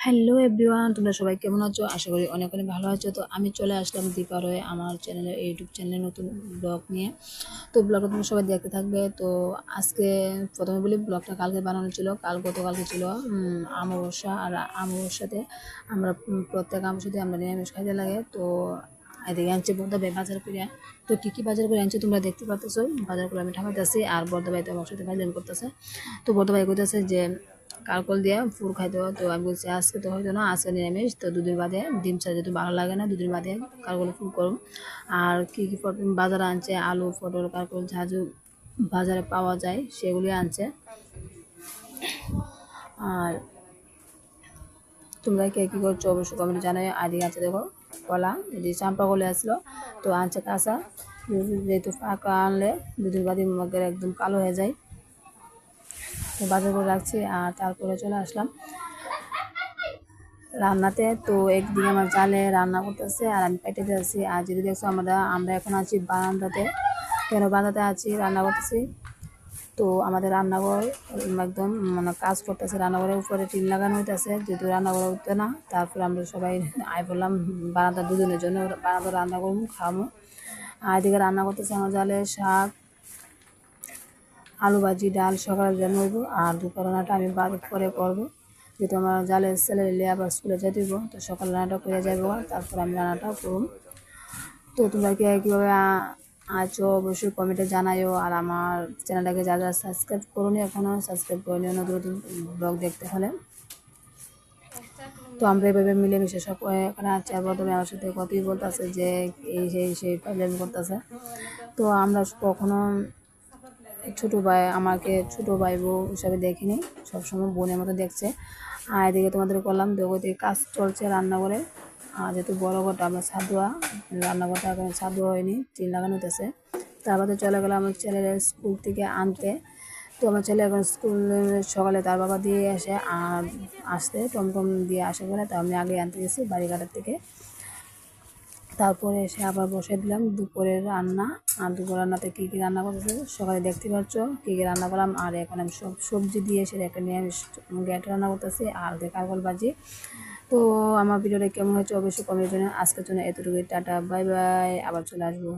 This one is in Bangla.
হ্যালো এভরিওয়ান, তোমরা সবাই কেমন আছো? আশা করি অনেক অনেক ভালো আছো। তো আমি চলে আসলাম দীপার হয়ে আমার চ্যানেলে, ইউটিউব চ্যানেলে নতুন ব্লগ নিয়ে। তো ব্লগটা তোমরা সবাই দেখতে থাকবে। তো আজকে প্রথমে বলি, ব্লগটা কালকে বানানো ছিল, গতকালকে ছিল অমাবস্যা। আর অমাবস্যাতে আমরা প্রত্যেক অমাবস্যাতে আমরা নিরামিষ খাইতে লাগে। তো এদিকে আনছে বর্দাবে বাজার করে। তো কী বাজার করে আনছে তোমরা দেখতে পারতেছো। বাজার করে আমি ঠাপাইতেছি আর বর্দাবাই তো আমার সাথে বাজার করতেছে। তো বর্দাবাই কইতেছে যে কালকল দিয়ে ফুল খাইতে হয়। তো আমি বলছি আজকে তো হয়তো না, আজকে নিরামিষ। তো দুদিন বাদে ডিম ছাড়া যেহেতু ভালো লাগে না, দুদিন বাদে কালকল ফুল করুন। আর কী কী বাজারে আনছে, আলু, পটল, কালকল ঝাঁঝু বাজারে পাওয়া যায় সেগুলি আনছে। আর তোমরা কে কী করছো অবশ্যই কমেন্টে জানাই। আদিকে আছে দেখো কলা, এটি চাম্পা কলে আসলো। তো আনছে কাঁচা, যেহেতু পাকা আনলে দুদিন বাদে মগের একদম কালো হয়ে যায়। তো বাজার করে রাখছি আর তারপরে চলে আসলাম রান্নাতে। তো একদিকে আমার জালে রান্না করতেছে আর আমি পেটে যাচ্ছি। আর যদি দেখছো আমরা এখন আছি বারান্দাতে। কেন বারান্দাতে আছি, রান্না করতেছি। তো আমাদের রান্নাঘর একদম মানে কাজ করতেছে, রান্নাঘরের উপরে টিন লাগানো হইতেছে, যেহেতু রান্নাঘরে উঠতে না। তারপর আমরা সবাই আয় বললাম বারান্দা দুজনের জন্য বারান্দা রান্না করবো, খাবো। আর এদিকে রান্না করতেছে আমার জালে শাক, আলু ভাজি, ডাল সকালের জন্য হইব। আর দুপুরনাটা আমি পরে করবো, যেহেতু আমার জালের ছেলে আবার স্কুলে যেতে দিব। তো সকাল রান্নাটা করে যাবো, তারপর আমি রান্নাটা করব। তো তোমরা কীভাবে আছো অবশ্যই কমেন্টে জানাইও। আর আমার চ্যানেলটাকে যারা সাবস্ক্রাইব করোনি এখনও, সাবস্ক্রাইব করে নিও নতুন নতুন ব্লগ দেখতে হলে। তো আমরা এভাবে মিলেমিশে সব এখানে আছি। আর প্রথমে আমার সাথে কথাই বলতেছে যে সেই প্রবলেম করতেছে। তো আমরা কখনো ছোটো ভাই, আমাকে ছোটো ভাই বউ হিসাবে দেখিনি, সবসময় বোনের মতো দেখছে। আর এদিকে তোমাদের করলাম দেখো, এদিকে কাজ চলছে রান্নাঘরে। আর যেহেতু বড় ঘরটা আমরা ছাদুয়া, রান্নাঘরটা এখন ছাদুয়া হয়নি, টিন লাগানো হতেছে। তারপরে চলে গেলাম আমার ছেলের স্কুল থেকে আনতে। তো আমার ছেলে এখন স্কুল সকালে তার বাবা দিয়ে আসে, আর আসতে টমটম দিয়ে আসে বলে, তো আমি আগে আনতে গেছি বাড়িঘাটের থেকে। তারপরে এসে আবার বসে দিলাম দুপুরের রান্না। আর দুপুর রান্নাতে কী কী রান্না করতেছে সকালে দেখতে পাচ্ছ কী কী রান্না করলাম। আর এখন আমি সব সবজি দিয়ে এসে একটা নিরামিষ গ্যাট রান্না করতেছি আর কারকল ভাজি। তো আমার ভিডিওটা কেমন হয়েছে অবশ্যই কমেন্টের জন্য। আজকের জন্য এতটুকুই, টাটা বাই বাই, আবার চলে আসবো।